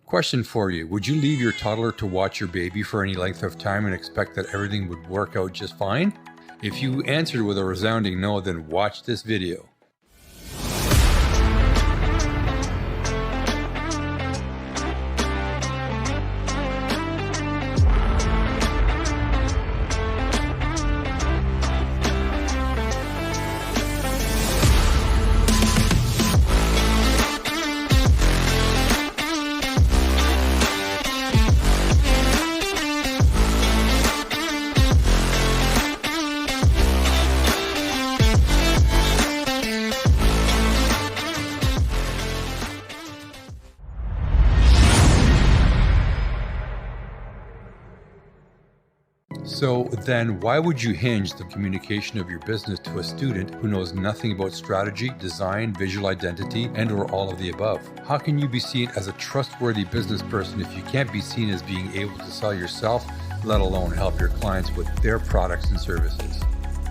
Question for you. Would you leave your toddler to watch your baby for any length of time and expect that everything would work out just fine? If you answered with a resounding no, then watch this video. So then why would you hinge the communication of your business to a student who knows nothing about strategy, design, visual identity, and or all of the above? How can you be seen as a trustworthy business person if you can't be seen as being able to sell yourself, let alone help your clients with their products and services?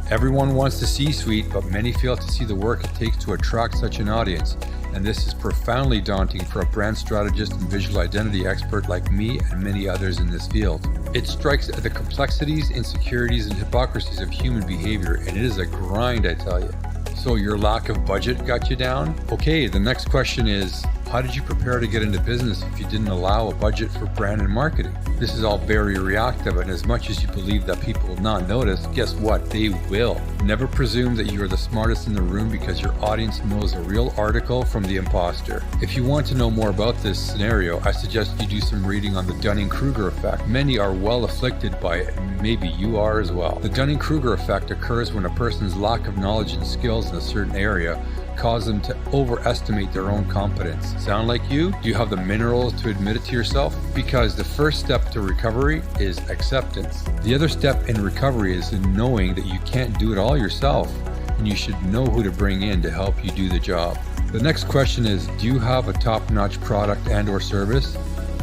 Everyone wants the C-suite, but many fail to see the work it takes to attract such an audience. And this is profoundly daunting for a brand strategist and visual identity expert like me and many others in this field. It strikes at the complexities, insecurities, and hypocrisies of human behavior, and it is a grind, I tell you. So your lack of budget got you down? Okay, the next question is, how did you prepare to get into business if you didn't allow a budget for brand and marketing? This is all very reactive, and as much as you believe that people will not notice, guess what? They will. Never presume that you are the smartest in the room because your audience knows a real article from the imposter. If you want to know more about this scenario, I suggest you do some reading on the Kruger effect. Many are well afflicted by it, and maybe you are as well. The Kruger effect occurs when a person's lack of knowledge and skills in a certain area cause them to overestimate their own competence. Sound like you? Do you have the minerals to admit it to yourself? Because the first step to recovery is acceptance. The other step in recovery is in knowing that you can't do it all yourself, and you should know who to bring in to help you do the job. The next question is, do you have a top-notch product and or service?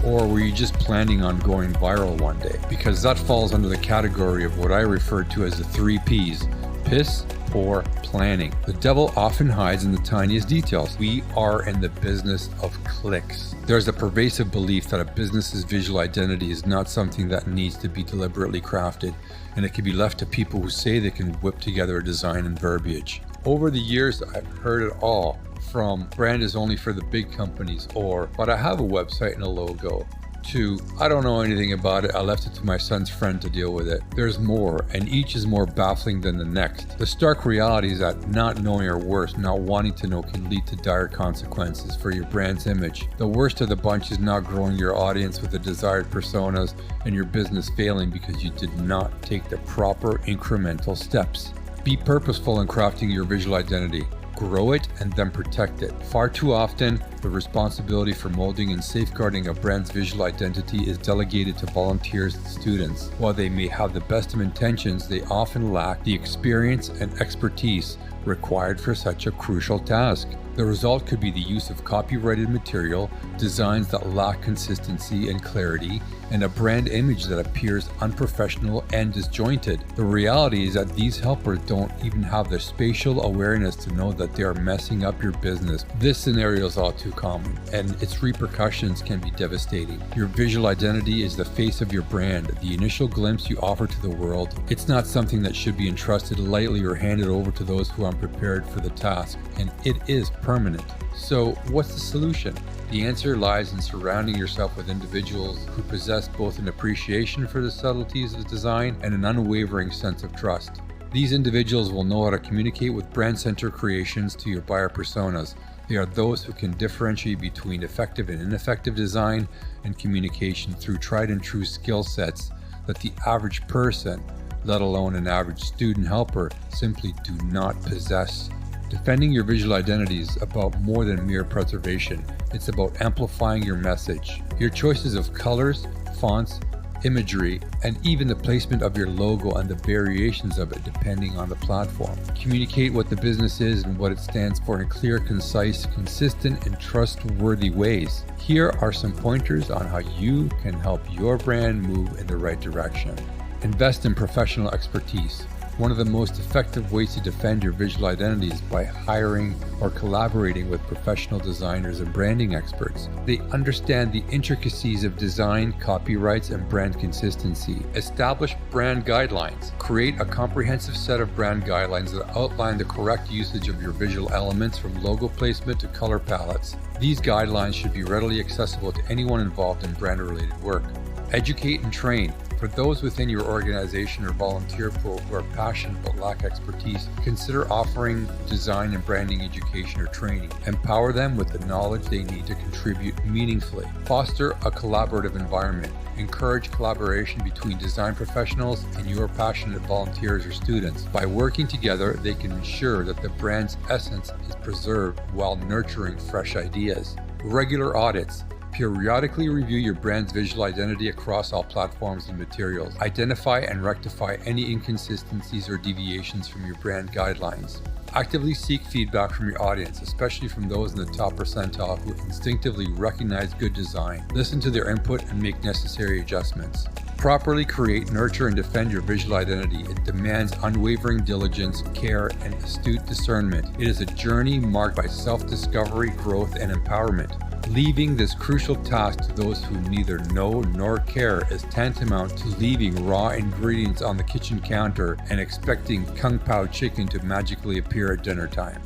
Or were you just planning on going viral one day? Because that falls under the category of what I refer to as the 3 Ps. Piss, poor, planning. The devil often hides in the tiniest details. We are in the business of clicks. There's a pervasive belief that a business's visual identity is not something that needs to be deliberately crafted, and it can be left to people who say they can whip together a design and verbiage. Over the years, I've heard it all, from brand is only for the big companies, or but I have a website and a logo, to I don't know anything about it, I left it to my son's friend to deal with it. There's more, and each is more baffling than the next. The stark reality is that not knowing, or worse, not wanting to know, can lead to dire consequences for your brand's image. The worst of the bunch is not growing your audience with the desired personas and your business failing because you did not take the proper incremental steps. Be purposeful in crafting your visual identity. Grow it and then protect it. Far too often, the responsibility for molding and safeguarding a brand's visual identity is delegated to volunteers and students. While they may have the best of intentions, they often lack the experience and expertise required for such a crucial task. The result could be the use of copyrighted material, designs that lack consistency and clarity, and a brand image that appears unprofessional and disjointed. The reality is that these helpers don't even have the spatial awareness to know that they are messing up your business. This scenario is all too common, and its repercussions can be devastating. Your visual identity is the face of your brand, the initial glimpse you offer to the world. It's not something that should be entrusted lightly or handed over to those who are unprepared for the task, and it is permanent. So what's the solution? The answer lies in surrounding yourself with individuals who possess both an appreciation for the subtleties of design and an unwavering sense of trust. These individuals will know how to communicate with brand-centered creations to your buyer personas. They are those who can differentiate between effective and ineffective design and communication through tried and true skill sets that the average person, let alone an average student helper, simply do not possess. Defending your visual identity is about more than mere preservation. It's about amplifying your message. Your choices of colors, fonts, imagery, and even the placement of your logo and the variations of it depending on the platform. Communicate what the business is and what it stands for in clear, concise, consistent, and trustworthy ways. Here are some pointers on how you can help your brand move in the right direction. Invest in professional expertise. One of the most effective ways to defend your visual identity is by hiring or collaborating with professional designers and branding experts. They understand the intricacies of design, copyrights, and brand consistency. Establish brand guidelines. Create a comprehensive set of brand guidelines that outline the correct usage of your visual elements from logo placement to color palettes. These guidelines should be readily accessible to anyone involved in brand-related work. Educate and train. For those within your organization or volunteer pool who are passionate but lack expertise, consider offering design and branding education or training. Empower them with the knowledge they need to contribute meaningfully. Foster a collaborative environment. Encourage collaboration between design professionals and your passionate volunteers or students. By working together, they can ensure that the brand's essence is preserved while nurturing fresh ideas. Regular audits. Periodically review your brand's visual identity across all platforms and materials. Identify and rectify any inconsistencies or deviations from your brand guidelines. Actively seek feedback from your audience, especially from those in the top percentile who instinctively recognize good design. Listen to their input and make necessary adjustments. Properly create, nurture, and defend your visual identity. It demands unwavering diligence, care, and astute discernment. It is a journey marked by self-discovery, growth, and empowerment. Leaving this crucial task to those who neither know nor care is tantamount to leaving raw ingredients on the kitchen counter and expecting kung pao chicken to magically appear at dinner time.